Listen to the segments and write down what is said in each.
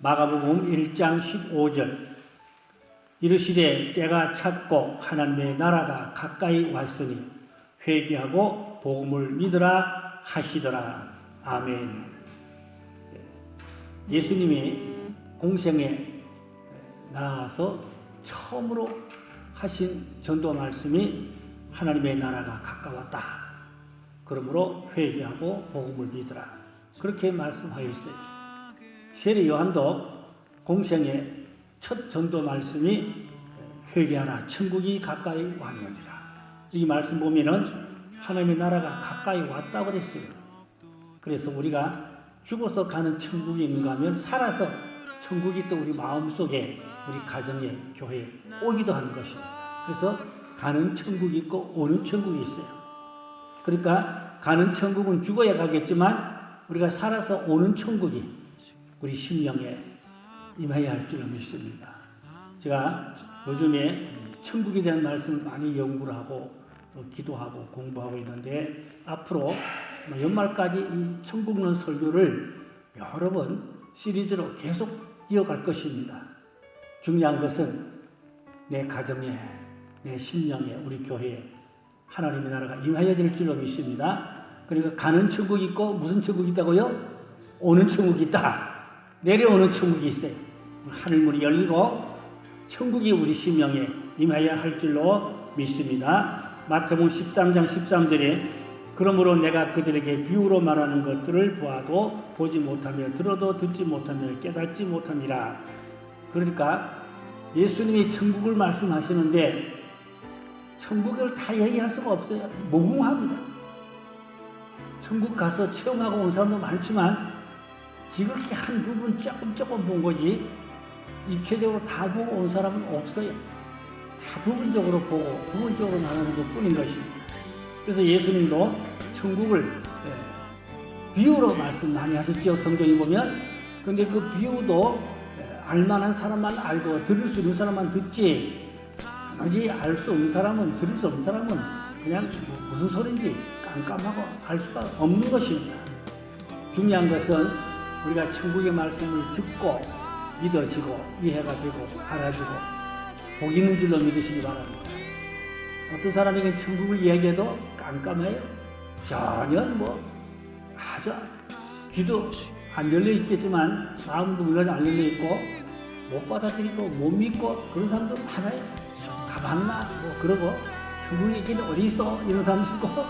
마가복음 1장 15절 이르시되 때가 찼고 하나님의 나라가 가까이 왔으니 회개하고 복음을 믿으라 하시더라. 아멘. 예수님이 공생에 나와서 처음으로 하신 전도 말씀이 하나님의 나라가 가까웠다. 그러므로 회개하고 복음을 믿으라. 그렇게 말씀하였어요. 세례 요한도 공생의 첫 전도 말씀이 회개하라. 천국이 가까이 왔느니라. 이 말씀 보면은 하나님의 나라가 가까이 왔다고 그랬어요. 그래서 우리가 죽어서 가는 천국이 있는가 하면 살아서 천국이 또 우리 마음속에 우리 가정에 교회에 오기도 하는 것입니다. 그래서 가는 천국이 있고 오는 천국이 있어요. 그러니까 가는 천국은 죽어야 가겠지만 우리가 살아서 오는 천국이 우리 심령에 임해야 할 줄로 믿습니다. 제가 요즘에 천국에 대한 말씀을 많이 연구를 하고 또 기도하고 공부하고 있는데 앞으로 연말까지 이 천국론 설교를 여러 번 시리즈로 계속 이어갈 것입니다. 중요한 것은 내 가정에, 내 심령에, 우리 교회에 하나님의 나라가 임하여야 될 줄로 믿습니다. 그러니까 가는 천국이 있고 무슨 천국이 있다고요? 오는 천국이 있다. 내려오는 천국이 있어요. 하늘문이 열리고 천국이 우리 심령에 임하여야 할 줄로 믿습니다. 마태복음 13장 13절에 그러므로 내가 그들에게 비유로 말하는 것들을 보아도 보지 못하며 들어도 듣지 못하며 깨닫지 못함이라. 그러니까 예수님이 천국을 말씀하시는데 천국을 다 얘기할 수가 없어요. 무궁합니다. 천국 가서 체험하고 온 사람도 많지만 지극히 한 부분 조금 본 거지 입체적으로 다 보고 온 사람은 없어요. 다 부분적으로 보고 부분적으로 나누는 것 뿐인 것입니다. 그래서 예수님도 천국을 비유로 말씀 많이 하셨죠. 성경에 보면. 근데 그 비유도 알만한 사람만 알고 들을 수 있는 사람만 듣지 나머지 알 수 없는 사람은 들을 수 없는 사람은 그냥 무슨 소리인지 깜깜하고 알 수가 없는 것입니다. 중요한 것은 우리가 천국의 말씀을 듣고 믿어지고 이해가 되고 알아지고 복 있는 줄로 믿으시기 바랍니다. 어떤 사람에게 천국을 이야기해도 깜깜해요. 전혀 아주 귀도 안 열려 있겠지만 마음도 물론 안 열려 있고 못 받아들이고 못 믿고 그런 사람도 많아요. 가봤나 그러고 천국이 있긴 어디 있어 이런 사람도 있고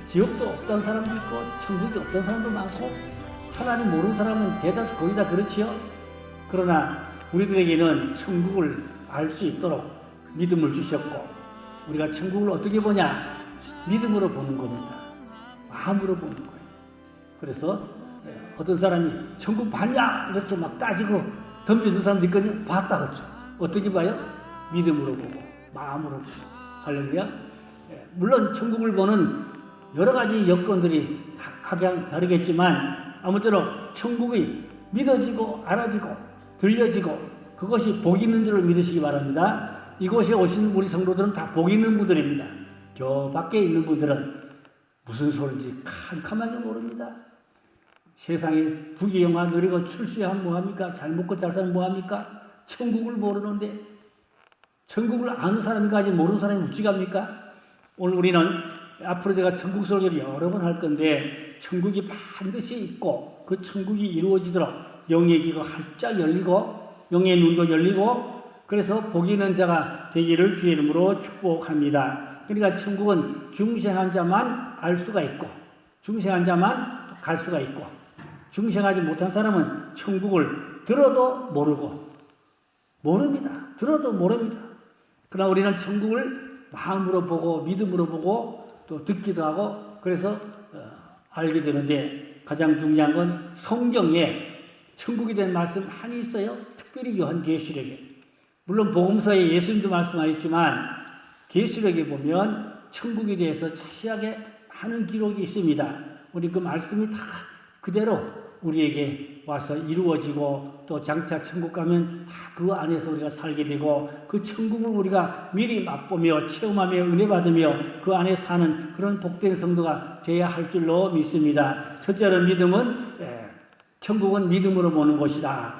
지옥도 없다는 사람도 있고 천국이 없다는 사람도 많고 하나님 모르는 사람은 대다수 거의 다 그렇지요. 그러나 우리들에게는 천국을 알 수 있도록 믿음을 주셨고 우리가 천국을 어떻게 보냐? 믿음으로 보는 겁니다. 마음으로 보는 거예요. 그래서 어떤 사람이 천국 봤냐? 이렇게 막 따지고 덤비는 사람도 있거든요. 봤다 그렇죠. 어떻게 봐요? 믿음으로 보고 마음으로 보고. 할렐루야. 물론 천국을 보는 여러 가지 여건들이 각양 다르겠지만 아무쪼록 천국이 믿어지고 알아지고 들려지고 그것이 복 있는 줄을 믿으시기 바랍니다. 이곳에 오신 우리 성도들은 다 복 있는 분들입니다. 저 밖에 있는 분들은 무슨 소리인지 캄캄하게 모릅니다. 세상에 부귀영화 누리고 출세하면 뭐합니까? 잘 먹고 잘 살면 뭐합니까? 천국을 모르는데 천국을 아는 사람까지 모르는 사람이 어찌갑니까? 오늘 우리는 앞으로 제가 천국 설교를 여러 번 할 건데 천국이 반드시 있고 그 천국이 이루어지도록 영의 귀가 활짝 열리고 영의 눈도 열리고 그래서 복 있는 자가 되기를 주의 이름으로 축복합니다. 그러니까 천국은 중생한 자만 알 수가 있고 중생한 자만 갈 수가 있고 중생하지 못한 사람은 천국을 들어도 모르고 모릅니다. 들어도 모릅니다. 그러나 우리는 천국을 마음으로 보고 믿음으로 보고 또 듣기도 하고 그래서 알게 되는데 가장 중요한 건 성경에 천국에 대한 말씀 많이 있어요. 특별히 요한계시록에. 물론 복음서에 예수님도 말씀하셨지만 계시록에 보면 천국에 대해서 자세하게 많은 기록이 있습니다. 우리 그 말씀이 다 그대로 우리에게 와서 이루어지고 또 장차 천국 가면 다 그 안에서 우리가 살게 되고 그 천국을 우리가 미리 맛보며 체험하며 은혜 받으며 그 안에 사는 그런 복된 성도가 되어야 할 줄로 믿습니다. 첫째로 믿음은 천국은 믿음으로 보는 것이다.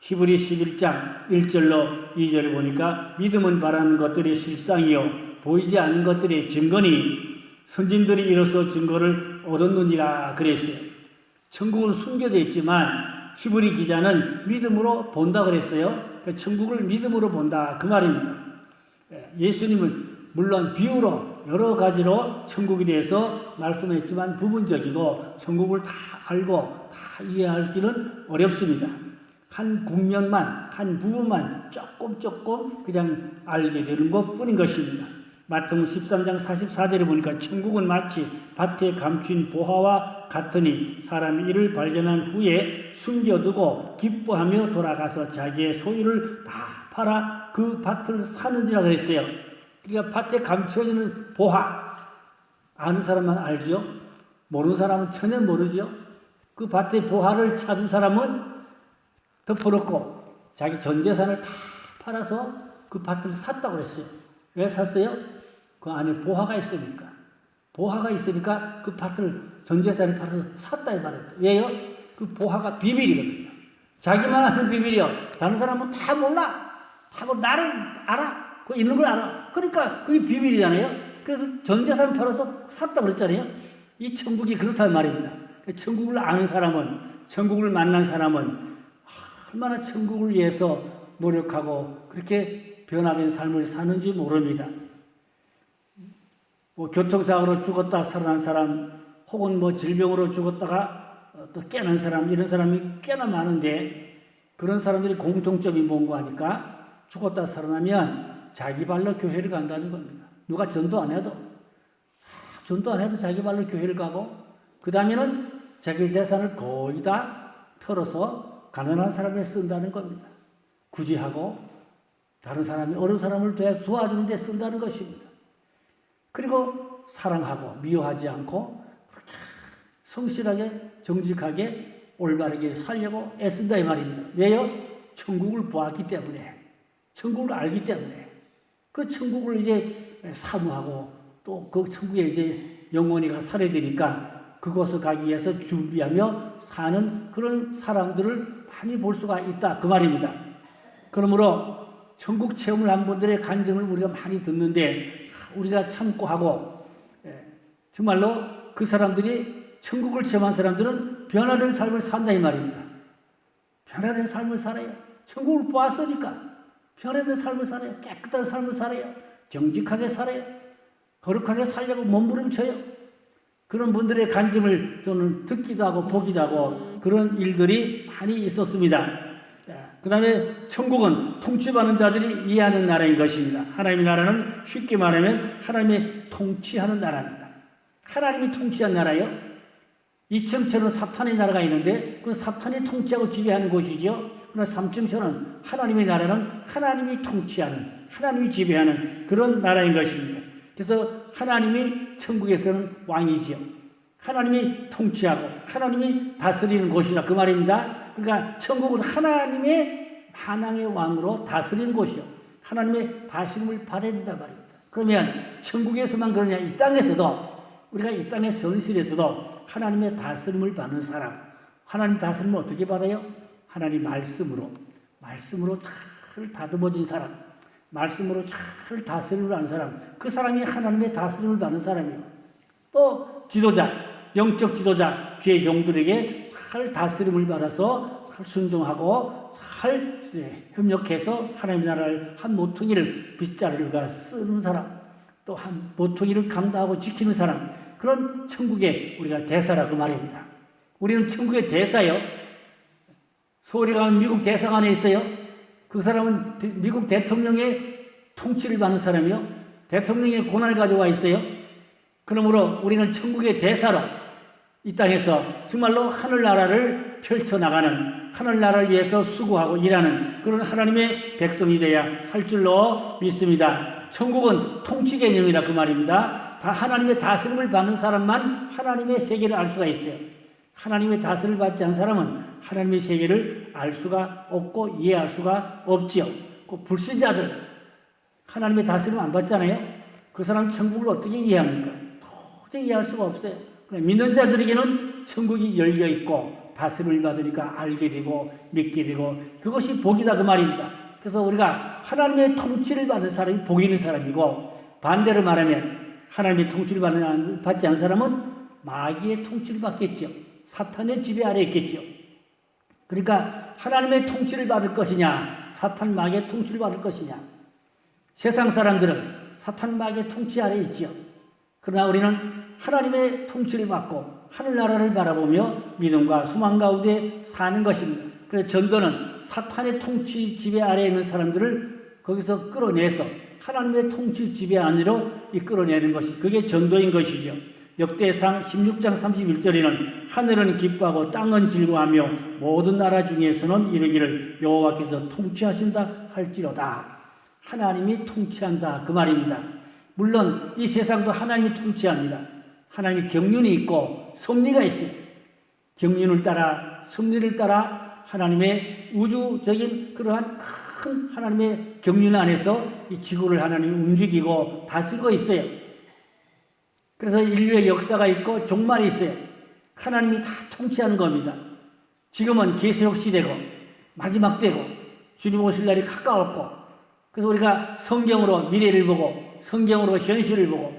히브리 11장 1절로 2절에 보니까 믿음은 바라는 것들의 실상이요 보이지 않는 것들의 증거니 선진들이 이로써 증거를 얻었느니라 그랬어요. 천국은 숨겨져 있지만 히브리 기자는 믿음으로 본다 그랬어요. 그러니까 천국을 믿음으로 본다 그 말입니다. 예수님은 물론 비유로 여러 가지로 천국에 대해서 말씀했지만 부분적이고 천국을 다 알고 다 이해하기는 어렵습니다. 한 국면만 한 부분만 조금 그냥 알게 되는 것뿐인 것입니다. 마태복음 13장 44절에 보니까 천국은 마치 밭에 감춘 보화와 같으니 사람이 이를 발견한 후에 숨겨두고 기뻐하며 돌아가서 자기의 소유를 다 팔아 그 밭을 사는지라 그랬어요. 그러니까 밭에 감춰지는 보화 아는 사람만 알죠. 모르는 사람은 전혀 모르죠. 그 밭의 보화를 찾은 사람은 덮어놓고 자기 전 재산을 다 팔아서 그 밭을 샀다고 그랬어요. 왜 샀어요? 그 안에 보화가 있으니까. 보화가 있으니까 그 밭을 전 재산을 팔아서 샀다 이 말이에요. 왜요? 그 보화가 비밀이거든요. 자기만 아는 비밀이요. 다른 사람은 다 몰라. 다 나를 알아. 그 있는 걸 알아. 그러니까 그게 비밀이잖아요. 그래서 전 재산 팔아서 샀다 그랬잖아요. 이 천국이 그렇단 말입니다. 천국을 아는 사람은, 천국을 만난 사람은 얼마나 천국을 위해서 노력하고 그렇게 변화된 삶을 사는지 모릅니다. 뭐 교통사고로 죽었다 살아난 사람, 혹은 뭐 질병으로 죽었다가 또 깨난 사람, 이런 사람이 꽤나 많은데 그런 사람들이 공통점이 뭔가 하니까 죽었다 살아나면 자기 발로 교회를 간다는 겁니다. 누가 전도 안 해도 자기 발로 교회를 가고 그 다음에는 자기 재산을 거의 다 털어서 가난한 사람에 쓴다는 겁니다. 구제하고 다른 사람이 어려운 사람을 도와주는 데 쓴다는 것입니다. 그리고 사랑하고 미워하지 않고 그렇게 성실하게 정직하게 올바르게 살려고 애쓴다 이 말입니다. 왜요? 천국을 보았기 때문에, 천국을 알기 때문에 그 천국을 이제 사모하고 또 그 천국에 이제 영원히 가 살아야 되니까 그곳을 가기 위해서 준비하며 사는 그런 사람들을 많이 볼 수가 있다 그 말입니다. 그러므로 천국 체험을 한 분들의 간증을 우리가 많이 듣는데 우리가 참고 하고 정말로 그 사람들이 천국을 체험한 사람들은 변화된 삶을 산다 이 말입니다. 변화된 삶을 살아요. 천국을 보았으니까 변화된 삶을 살아요. 깨끗한 삶을 살아요. 정직하게 살아요. 거룩하게 살려고 몸부림쳐요. 그런 분들의 간증을 저는 듣기도 하고 보기도 하고 그런 일들이 많이 있었습니다. 그 다음에 천국은 통치받는 자들이 이해하는 나라인 것입니다. 하나님의 나라는 쉽게 말하면 하나님의 통치하는 나라입니다. 하나님이 통치한 나라요. 2층처럼 사탄의 나라가 있는데 그 사탄이 통치하고 지배하는 곳이죠. 그러나 3층처럼 하나님의 나라는 하나님이 통치하는, 하나님이 지배하는 그런 나라인 것입니다. 그래서 하나님이 천국에서는 왕이지요. 하나님이 통치하고 하나님이 다스리는 곳이라 그 말입니다. 그러니까 천국은 하나님의 만왕의 왕으로 다스리는 곳이요. 하나님의 다스림을 받아야 된단 말입니다. 그러면 천국에서만 그러냐? 이 땅에서도 우리가 이 땅의 현실에서도 하나님의 다스림을 받는 사람, 하나님 다스림을 어떻게 받아요? 하나님 말씀으로 잘 다듬어진 사람, 말씀으로 잘 다스림을 하는 사람, 그 사람이 하나님의 다스림을 받는 사람이에요. 또 지도자, 영적 지도자, 주의 종들에게 잘 다스림을 받아서 잘 순종하고 잘 협력해서 하나님의 나라를 한 모퉁이를 빗자루가 쓰는 사람, 또 한 모퉁이를 감당하고 지키는 사람, 그런 천국의 우리가 대사라고 말입니다. 우리는 천국의 대사요. 서울에 가면 미국 대사관에 있어요. 그 사람은 미국 대통령의 통치를 받는 사람이요. 대통령의 권한을 가져와 있어요. 그러므로 우리는 천국의 대사로 이 땅에서 정말로 하늘나라를 펼쳐나가는, 하늘나라를 위해서 수고하고 일하는 그런 하나님의 백성이 되어야 할 줄로 믿습니다. 천국은 통치 개념이라 그 말입니다. 다 하나님의 다스림을 받는 사람만 하나님의 세계를 알 수가 있어요. 하나님의 다스림을 받지 않은 사람은 하나님의 세계를 알 수가 없고 이해할 수가 없지요. 그 불신자들, 하나님의 다스림을 안 받잖아요. 그 사람 천국을 어떻게 이해합니까? 도저히 이해할 수가 없어요. 믿는 자들에게는 천국이 열려 있고 다스림을 받으니까 알게 되고 믿게 되고 그것이 복이다 그 말입니다. 그래서 우리가 하나님의 통치를 받은 사람이 복이 있는 사람이고 반대로 말하면 하나님의 통치를 받지 않은 사람은 마귀의 통치를 받겠죠. 사탄의 지배 아래에 있겠죠. 그러니까 하나님의 통치를 받을 것이냐 사탄 마귀의 통치를 받을 것이냐. 세상 사람들은 사탄 마귀의 통치 아래에 있지요. 그러나 우리는 하나님의 통치를 받고 하늘나라를 바라보며 믿음과 소망 가운데 사는 것입니다. 그래서 전도는 사탄의 통치 지배 아래에 있는 사람들을 거기서 끌어내서 하나님의 통치 지배 안으로 이끌어내는 것이 그게 전도인 것이죠. 역대상 16장 31절에는 하늘은 기뻐하고 땅은 즐거워하며 모든 나라 중에서는 이르기를 여호와께서 통치하신다 할지로다. 하나님이 통치한다 그 말입니다. 물론 이 세상도 하나님이 통치합니다. 하나님이 경륜이 있고 섭리가 있어요. 경륜을 따라 섭리를 따라 하나님의 우주적인 그러한 큰 하나님의 경륜 안에서 이 지구를 하나님이 움직이고 다스리고 있어요. 그래서 인류의 역사가 있고 종말이 있어요. 하나님이 다 통치하는 겁니다. 지금은 계시록 시대고 마지막 때고 주님 오실 날이 가까웠고 그래서 우리가 성경으로 미래를 보고 성경으로 현실을 보고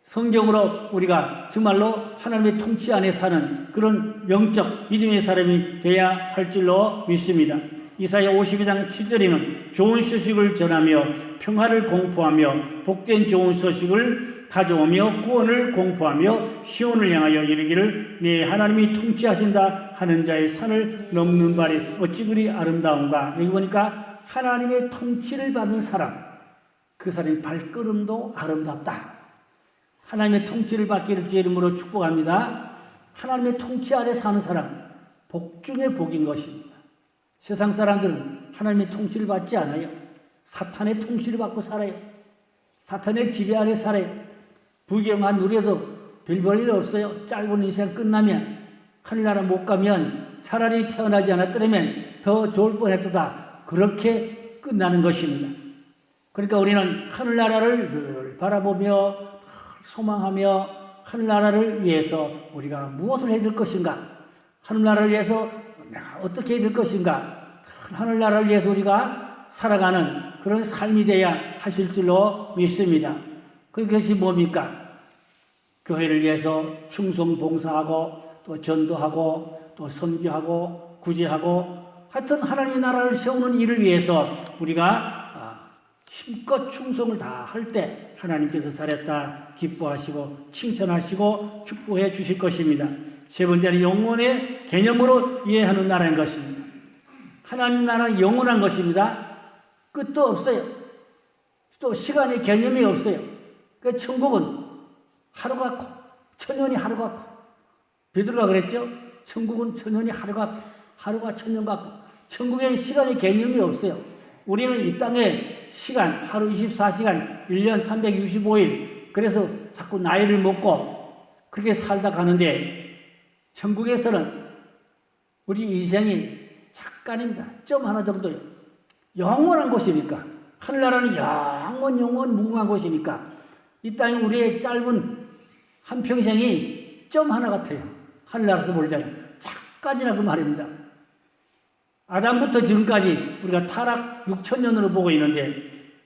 성경으로 우리가 정말로 하나님의 통치 안에 사는 그런 영적 믿음의 사람이 돼야 할 줄로 믿습니다. 이사야 52장 7절에는 좋은 소식을 전하며 평화를 공포하며 복된 좋은 소식을 가져오며 구원을 공포하며 시온을 향하여 이르기를 네 하나님이 통치하신다 하는 자의 산을 넘는 발이 어찌 그리 아름다운가. 여기 보니까 하나님의 통치를 받는 사람 그 사람의 발걸음도 아름답다. 하나님의 통치를 받기를 주의 이름으로 축복합니다. 하나님의 통치 아래 사는 사람 복 중에 복인 것입니다. 세상 사람들은 하나님의 통치를 받지 않아요. 사탄의 통치를 받고 살아요. 사탄의 지배 아래 살아요. 부귀영화 누려도 별 볼 일 없어요. 짧은 인생 끝나면 하늘나라 못 가면 차라리 태어나지 않았더라면 더 좋을 뻔했다. 그렇게 끝나는 것입니다. 그러니까 우리는 하늘나라를 늘 바라보며 소망하며 하늘나라를 위해서 우리가 무엇을 해야 될 것인가? 하늘나라를 위해서 내가 어떻게 해야 될 것인가? 하늘나라를 위해서 우리가 살아가는 그런 삶이 되어야 하실 줄로 믿습니다. 그것이 뭡니까? 교회를 위해서 충성 봉사하고 또 전도하고 또 선교하고 구제하고 하여튼 하나님의 나라를 세우는 일을 위해서 우리가 힘껏 충성을 다 할 때 하나님께서 잘했다 기뻐하시고 칭찬하시고 축복해 주실 것입니다. 세 번째는 영원의 개념으로 이해하는 나라인 것입니다. 하나님 나라는 영원한 것입니다. 끝도 없어요. 또 시간의 개념이 없어요. 그 천국은 하루 같고 천년이 하루 같고 베드로가 그랬죠. 천국은 천년이 하루가 천년 같고 천국에는 시간의 개념이 없어요. 우리는 이 땅에 시간 하루 24시간 1년 365일 그래서 자꾸 나이를 먹고 그렇게 살다 가는데 천국에서는 우리 인생이 잠깐입니다. 점 하나 정도요. 영원한 곳이니까 하늘나라는 영원 무궁한 곳이니까 이 땅이 우리의 짧은 한평생이 점 하나 같아요. 하늘나라에서 볼 때는 잠깐이나 그 말입니다. 아담부터 지금까지 우리가 타락 6천년으로 보고 있는데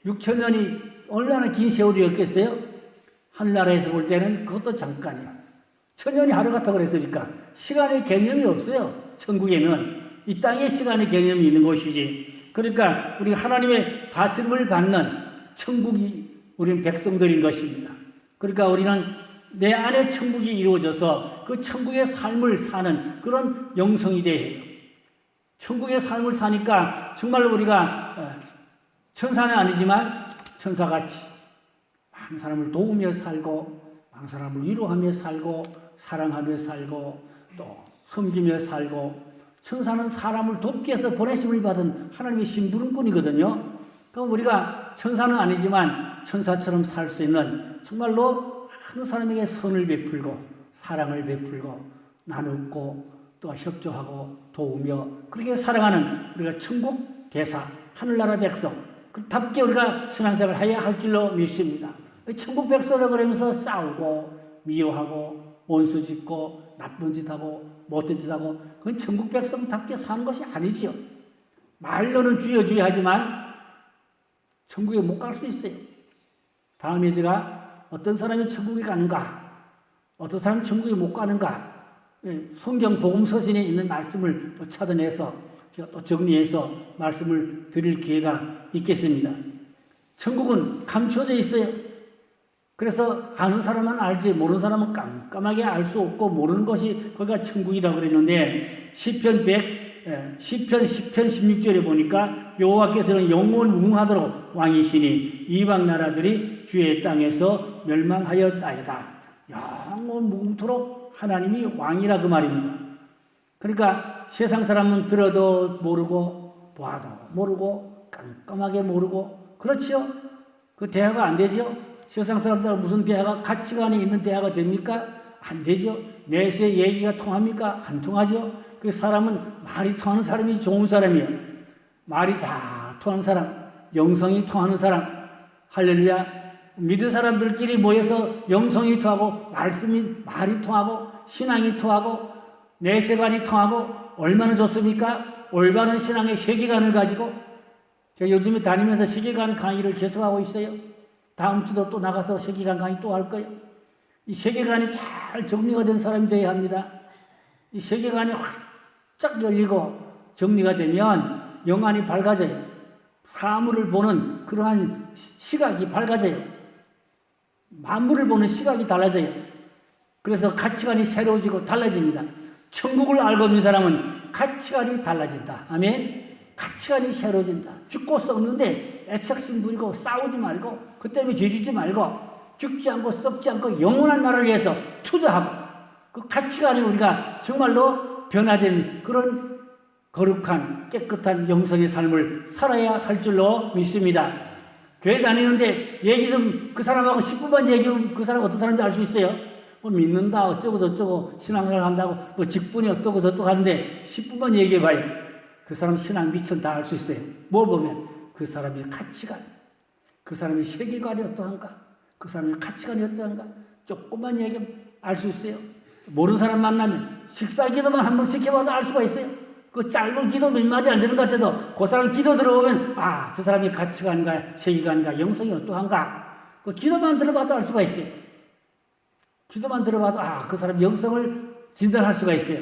6천년이 얼마나 긴 세월이었겠어요? 하늘나라에서 볼 때는 그것도 잠깐이야. 천년이 하루 같다고 그랬으니까 시간의 개념이 없어요. 천국에는 이 땅에 시간의 개념이 있는 것이지. 그러니까 우리가 하나님의 다스림을 받는 천국이 우리는 백성들인 것입니다. 그러니까 우리는 내 안에 천국이 이루어져서 그 천국의 삶을 사는 그런 영성이 돼야 해요. 천국의 삶을 사니까 정말로 우리가 천사는 아니지만 천사같이 많은 사람을 도우며 살고 많은 사람을 위로하며 살고 사랑하며 살고 또 섬기며 살고 천사는 사람을 돕기 위해서 보내심을 받은 하나님의 심부름꾼이거든요. 그럼 우리가 천사는 아니지만 천사처럼 살 수 있는 정말로 한 사람에게 선을 베풀고 사랑을 베풀고 나누고 또 협조하고 도우며 그렇게 살아가는 우리가 천국 대사 하늘나라 백성 그답게 우리가 신앙생활을 해야 할 줄로 믿습니다. 천국 백성이라고 그러면서 싸우고 미워하고 원수 짓고 나쁜 짓 하고 못된 짓 하고 그건 천국 백성답게 사는 것이 아니지요. 말로는 주여 주여 하지만 천국에 못 갈 수 있어요. 다음에 제가 어떤 사람이 천국에 가는가, 어떤 사람이 천국에 못 가는가, 성경 복음 서신에 있는 말씀을 또 찾아내서 제가 또 정리해서 말씀을 드릴 기회가 있겠습니다. 천국은 감춰져 있어요. 그래서 아는 사람은 알지 모르는 사람은 깜깜하게 알 수 없고 모르는 것이 거기가 천국이라고 그랬는데 시편 16절에 보니까 여호와께서는 영원 무궁하도록 왕이시니 이방 나라들이 주의 땅에서 멸망하였다이다. 영원 무궁토록 하나님이 왕이라 그 말입니다. 그러니까 세상 사람은 들어도 모르고 봐도 모르고 깜깜하게 모르고 그렇죠? 그 대화가 안 되죠? 세상 사람들하고 무슨 대화가 가치관이 있는 대화가 됩니까? 안 되죠. 내세 얘기가 통합니까? 안 통하죠. 그 사람은 말이 통하는 사람이 좋은 사람이에요. 말이 잘 통하는 사람, 영성이 통하는 사람. 할렐루야. 믿은 사람들끼리 모여서 영성이 통하고 말이 통하고 신앙이 통하고 내세관이 통하고 얼마나 좋습니까? 올바른 신앙의 세계관을 가지고 제가 요즘에 다니면서 세계관 강의를 계속하고 있어요. 다음 주도 또 나가서 세계관 강의 또 할 거예요. 이 세계관이 잘 정리가 된 사람이 되어야 합니다. 이 세계관이 활짝 열리고 정리가 되면 영안이 밝아져요. 사물을 보는 그러한 시각이 밝아져요. 만물을 보는 시각이 달라져요. 그래서 가치관이 새로워지고 달라집니다. 천국을 알고 있는 사람은 가치관이 달라진다. 아멘. 가치관이 새로워진다. 죽고 썩는데 애착심 부리고 싸우지 말고 그 때문에 죄짓지 말고 죽지 않고 썩지 않고 영원한 나라를 위해서 투자하고 그 가치관이 우리가 정말로 변화된 그런 거룩한 깨끗한 영성의 삶을 살아야 할 줄로 믿습니다. 교회 다니는데 얘기 좀 그 사람하고 10분만 얘기하면 그 사람 어떤 사람인지 알 수 있어요. 뭐 믿는다 어쩌고 저쩌고 신앙생활 한다고 뭐 직분이 어떠고 저떠고 하는데 10분만 얘기해봐요. 그 사람 신앙 미천 다 알 수 있어요. 뭘 보면 그 사람의 가치관, 그 사람의 세계관이 어떠한가, 그 사람의 가치관이 어떠한가 조금만 얘기하면 알 수 있어요. 모르는 사람 만나면 식사 기도만 한번 시켜봐도 알 수가 있어요. 그 짧은 기도 몇 마디 안 되는 것 같아도 그 사람 기도 들어보면 아, 저 사람의 가치관과 세계관과 영성이 어떠한가 그 기도만 들어봐도 알 수가 있어요. 기도만 들어봐도 아, 그 사람 영성을 진단할 수가 있어요.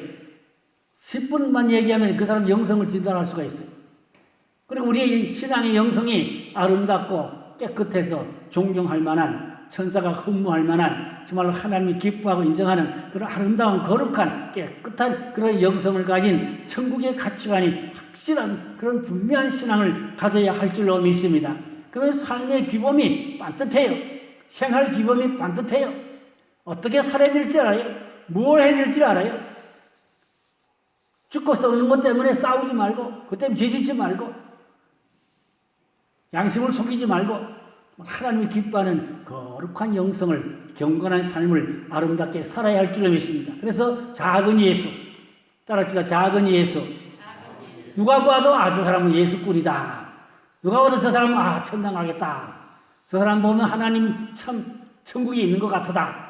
10분만 얘기하면 그 사람 영성을 진단할 수가 있어요. 그리고 우리의 신앙의 영성이 아름답고 깨끗해서 존경할 만한 천사가 흠모할 만한 정말로 하나님이 기뻐하고 인정하는 그런 아름다운 거룩한 깨끗한 그런 영성을 가진 천국의 가치관이 확실한 그런 분명한 신앙을 가져야 할 줄로 믿습니다. 그러면서 삶의 규범이 반듯해요. 생활 규범이 반듯해요. 어떻게 살아야 될지 알아요. 뭘 해야 될지 알아요. 죽고 썩는 것 때문에 싸우지 말고 그 때문에 죄짓지 말고 양심을 속이지 말고 하나님이 기뻐하는 거룩한 영성을 경건한 삶을 아름답게 살아야 할 줄로 믿습니다. 그래서 작은 예수 따라합시다. 작은 예수. 누가 봐도 아, 저 사람은 예수꾼이다. 누가 봐도 저 사람은 아, 천당 가겠다. 저 사람 보면 하나님 참 천국에 있는 것 같다.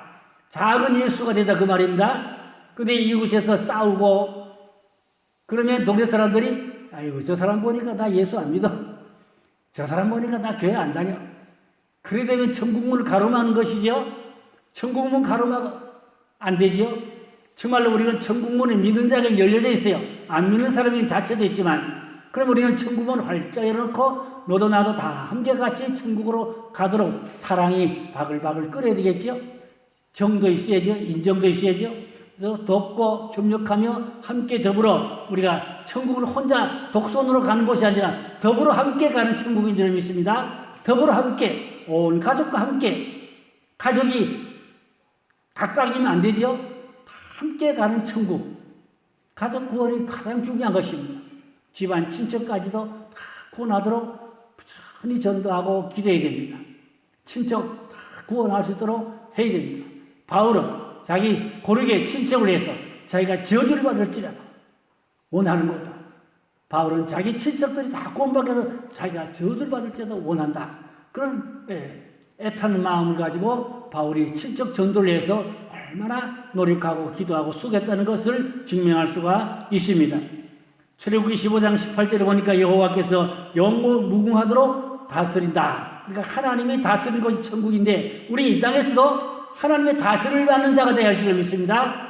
작은 예수가 되다 그 말입니다. 근데 이곳에서 싸우고 그러면 동네 사람들이 아이고 저 사람 보니까 나 예수 안 믿어. 저 사람 보니까 나 교회 안 다녀. 그래 되면 천국문을 가로막는 것이죠. 천국문 가로막아 안 되죠. 정말로 우리는 천국문을 믿는 자에게 열려져 있어요. 안 믿는 사람이 닫혀져 있지만 그럼 우리는 천국문을 활짝 열어놓고 너도 나도 다 함께 같이 천국으로 가도록 사랑이 바글바글 끓어야 되겠죠. 정도 있어야죠. 인정도 있어야죠. 그래서 돕고 협력하며 함께 더불어 우리가 천국을 혼자 독선으로 가는 것이 아니라 더불어 함께 가는 천국인 줄 믿습니다. 더불어 함께 온 가족과 함께 가족이 각각이면 안 되죠. 함께 가는 천국. 가족 구원이 가장 중요한 것입니다. 집안 친척까지도 다 구원하도록 부지런히 전도하고 기도해야 됩니다. 친척 다 구원할 수 있도록 해야 됩니다. 바울은 자기 고르게 친척을 해서 자기가 저주를 받을지라도 원하는 거다. 바울은 자기 친척들이 다 구원받게 해서 자기가 저주를 받을지라도 원한다. 그런 애타는 마음을 가지고 바울이 친척 전도를 해서 얼마나 노력하고 기도하고 수고했다는 것을 증명할 수가 있습니다. 출애굽기 15장 18절에 보니까 여호와께서 영무무궁하도록 다스린다. 그러니까 하나님이 다스린 것이 천국인데 우리 이 땅에서도 하나님의 다스림을 받는 자가 되어야 할 줄 믿습니다.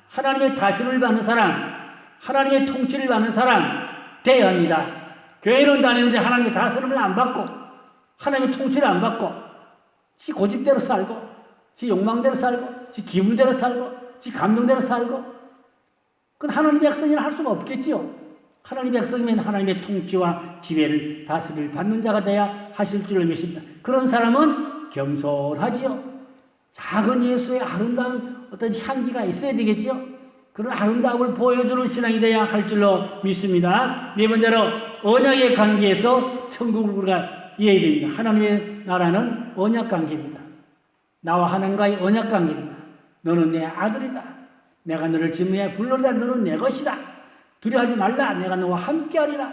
하나님의 다스림을 받는 사람, 하나님의 통치를 받는 사람 되어야 합니다. 교회는 다니는데 하나님의 다스림을 안 받고 하나님의 통치를 안 받고 지 고집대로 살고 지 욕망대로 살고 지 기분대로 살고 지 감정대로 살고 그건 하나님의 백성이라 할 수가 없겠지요. 하나님의 백성이면 하나님의 통치와 지배를 다스릴 받는 자가 되어야 하실 줄을 믿습니다. 그런 사람은 겸손하지요. 작은 예수의 아름다운 어떤 향기가 있어야 되겠지요. 그런 아름다움을 보여주는 신앙이 되어야 할 줄로 믿습니다. 네 번째로 언약의 관계에서 천국을 우리가 이해해야 됩니다. 하나님의 나라는 언약 관계입니다. 나와 하나님과의 언약 관계입니다. 너는 내 아들이다. 내가 너를 진미에 불러다 너는 내 것이다. 두려워하지 말라. 내가 너와 함께하리라.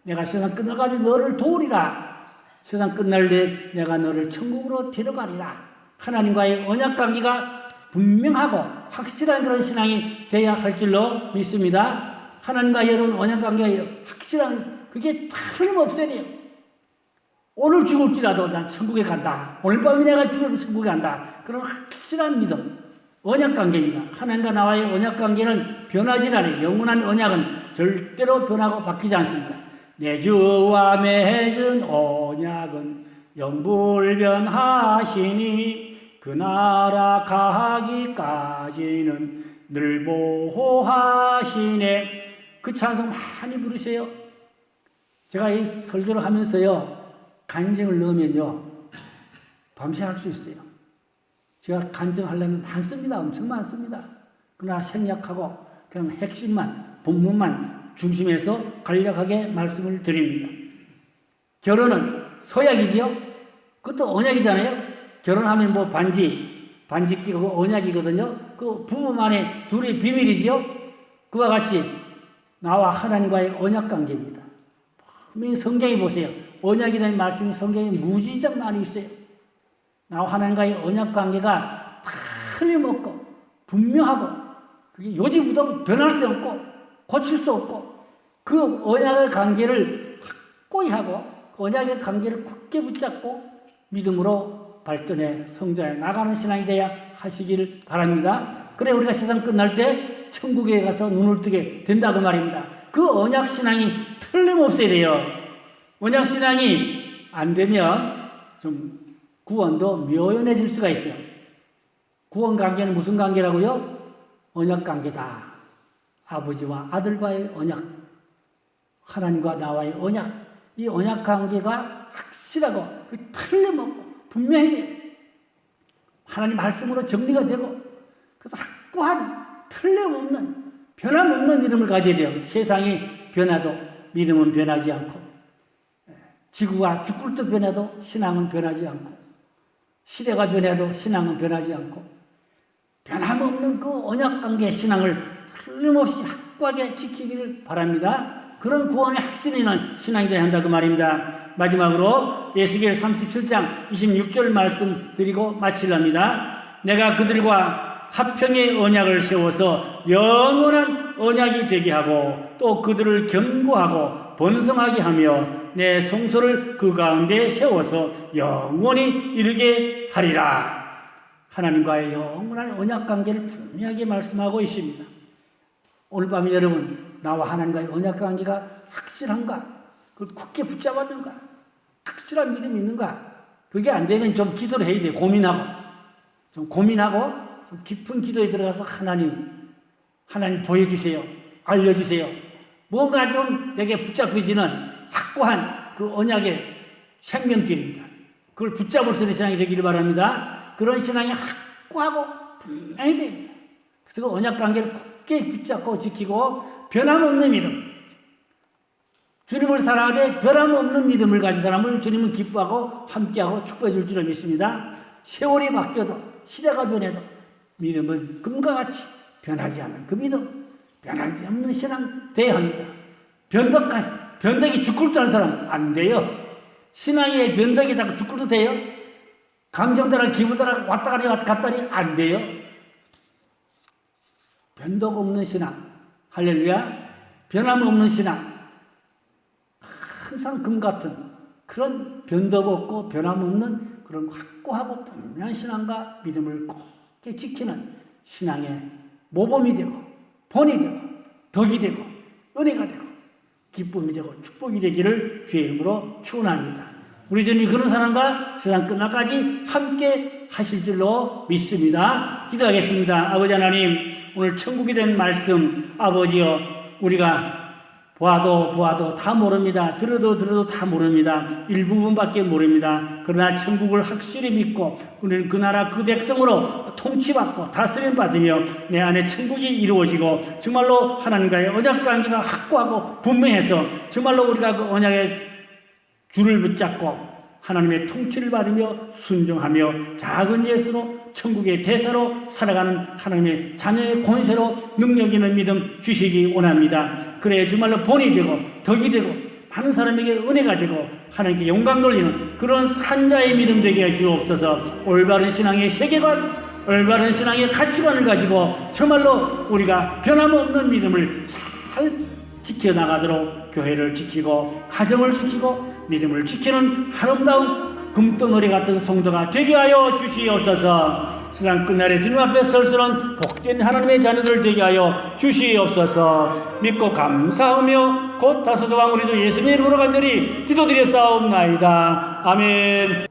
내가 세상 끝날까지 너를 도우리라. 세상 끝날 때 내가 너를 천국으로 데려가리라. 하나님과의 언약 관계가 분명하고 확실한 그런 신앙이 되어야 할 줄로 믿습니다. 하나님과 여러분 언약 관계가 확실한 그게 틀림없어야 돼요. 오늘 죽을지라도 난 천국에 간다. 오늘 밤에 내가 죽어도 천국에 간다. 그런 확실한 믿음. 언약 관계입니다. 하나님과 나와의 언약 관계는 변하지 않아요. 영원한 언약은 절대로 변하고 바뀌지 않습니다. 내 주와 맺은 언약은 영불변하시니 그 나라 가기까지는 늘 보호하시네. 그 찬송 많이 부르세요. 제가 이 설교를 하면서요 간증을 넣으면요 밤새 할 수 있어요. 제가 간증하려면 많습니다. 엄청 많습니다. 그러나 생략하고 그냥 핵심만 본문만 중심에서 간략하게 말씀을 드립니다. 결혼은 서약이지요. 그것도 언약이잖아요. 결혼하면 뭐 반지 끼고 언약이거든요. 그 부부만의 둘이 비밀이지요. 그와 같이 나와 하나님과의 언약 관계입니다. 분명히 성경에 보세요. 언약이라는 말씀이 성경에 무지장 많이 있어요. 나와 하나님과의 언약 관계가 틀림없고 분명하고 그게 요지부동 변할 수 없고 고칠 수 없고 그 언약의 관계를 확고히 하고 그 언약의 관계를 굳게 붙잡고 믿음으로 발전해 성장해 나가는 신앙이 되어야 하시기를 바랍니다. 그래 우리가 세상 끝날 때 천국에 가서 눈을 뜨게 된다고 말입니다. 그 언약 신앙이 틀림없어야 돼요. 언약 신앙이 안 되면 좀 구원도 묘연해질 수가 있어요. 구원 관계는 무슨 관계라고요? 언약 관계다. 아버지와 아들과의 언약, 하나님과 나와의 언약, 이 언약 관계가 확실하고 틀림없고 분명히 하나님 말씀으로 정리가 되고 그래서 확고한 틀림없는 변함없는 믿음을 가져야 돼요. 세상이 변화도 믿음은 변하지 않고 지구가 죽을도 변해도 신앙은 변하지 않고 시대가 변해도 신앙은 변하지 않고 변함없는 그 언약관계 신앙을 틀림없이 확고하게 지키기를 바랍니다. 그런 구원의 확신이 있는 신앙이 되어야 한다 그 말입니다. 마지막으로 에스겔 37장 26절 말씀 드리고 마치랍니다. 내가 그들과 화평의 언약을 세워서 영원한 언약이 되게 하고 또 그들을 견고하고 번성하게 하며 내 성소를 그 가운데 세워서 영원히 이르게 하리라. 하나님과의 영원한 언약 관계를 분명하게 말씀하고 있습니다. 오늘 밤에 여러분 나와 하나님과의 언약 관계가 확실한가? 그걸 굳게 붙잡았는가? 확실한 믿음이 있는가? 그게 안 되면 좀 기도를 해야 돼요. 좀 깊은 기도에 들어가서 하나님 보여주세요. 알려주세요. 뭔가 좀 내게 붙잡혀지는 확고한 그 언약의 생명길입니다. 그걸 붙잡을 수 있는 신앙이 되기를 바랍니다. 그런 신앙이 확고하고 분명히 됩니다. 그래서 그 언약 관계를 굳게 붙잡고 지키고 변함없는 믿음, 주님을 사랑하되 변함없는 믿음을 가진 사람을 주님은 기뻐하고 함께하고 축복해 줄 줄을 믿습니다. 세월이 바뀌어도 시대가 변해도 믿음은 금과 같이 변하지 않는 그 믿음, 변하지 않는 신앙 되어야 합니다. 변덕이 죽을도 하는 사람 안 돼요. 신앙의 변덕이 자꾸 죽을도 돼요. 감정대로 기분대로 왔다가리 갔다리 안 돼요. 변덕 없는 신앙, 할렐루야, 변함없는 신앙, 항상 금 같은 그런 변덕 없고 변함없는 그런 확고하고 분명한 신앙과 믿음을 굳게 지키는 신앙의 모범이 되고 본이 되고 덕이 되고 은혜가 되고 기쁨이 되고 축복이 되기를 주의 이름으로 축원합니다. 우리 주님이 그런 사람과 세상 끝날까지 함께 하실 줄로 믿습니다. 기도하겠습니다. 아버지 하나님, 오늘 천국이 된 말씀, 아버지여, 우리가 보아도 다 모릅니다. 들어도 다 모릅니다. 일부분밖에 모릅니다. 그러나 천국을 확실히 믿고 우리는 그 나라 그 백성으로 통치받고 다스림 받으며 내 안에 천국이 이루어지고 정말로 하나님과의 언약 관계가 확고하고 분명해서 정말로 우리가 그 언약의 줄을 붙잡고 하나님의 통치를 받으며 순종하며 작은 예수로 천국의 대사로 살아가는 하나님의 자녀의 권세로 능력 있는 믿음 주시기 원합니다. 그래야 정말로 본이 되고 덕이 되고 많은 사람에게 은혜가 되고 하나님께 영광 돌리는 그런 산자의 믿음 되게 해 주옵소서. 올바른 신앙의 세계관, 올바른 신앙의 가치관을 가지고 정말로 우리가 변함없는 믿음을 잘 지켜나가도록 교회를 지키고 가정을 지키고 믿음을 지키는 아름다운 금덩어리 같은 성도가 되게 하여 주시옵소서. 세상 끝날에 주님 앞에 설 수 있는 복된 하나님의 자녀들 되게 하여 주시옵소서. 믿고 감사하며 곧 다소서 왕 우리 주 예수님의 이름으로 간절히 기도드렸사옵나이다. 아멘.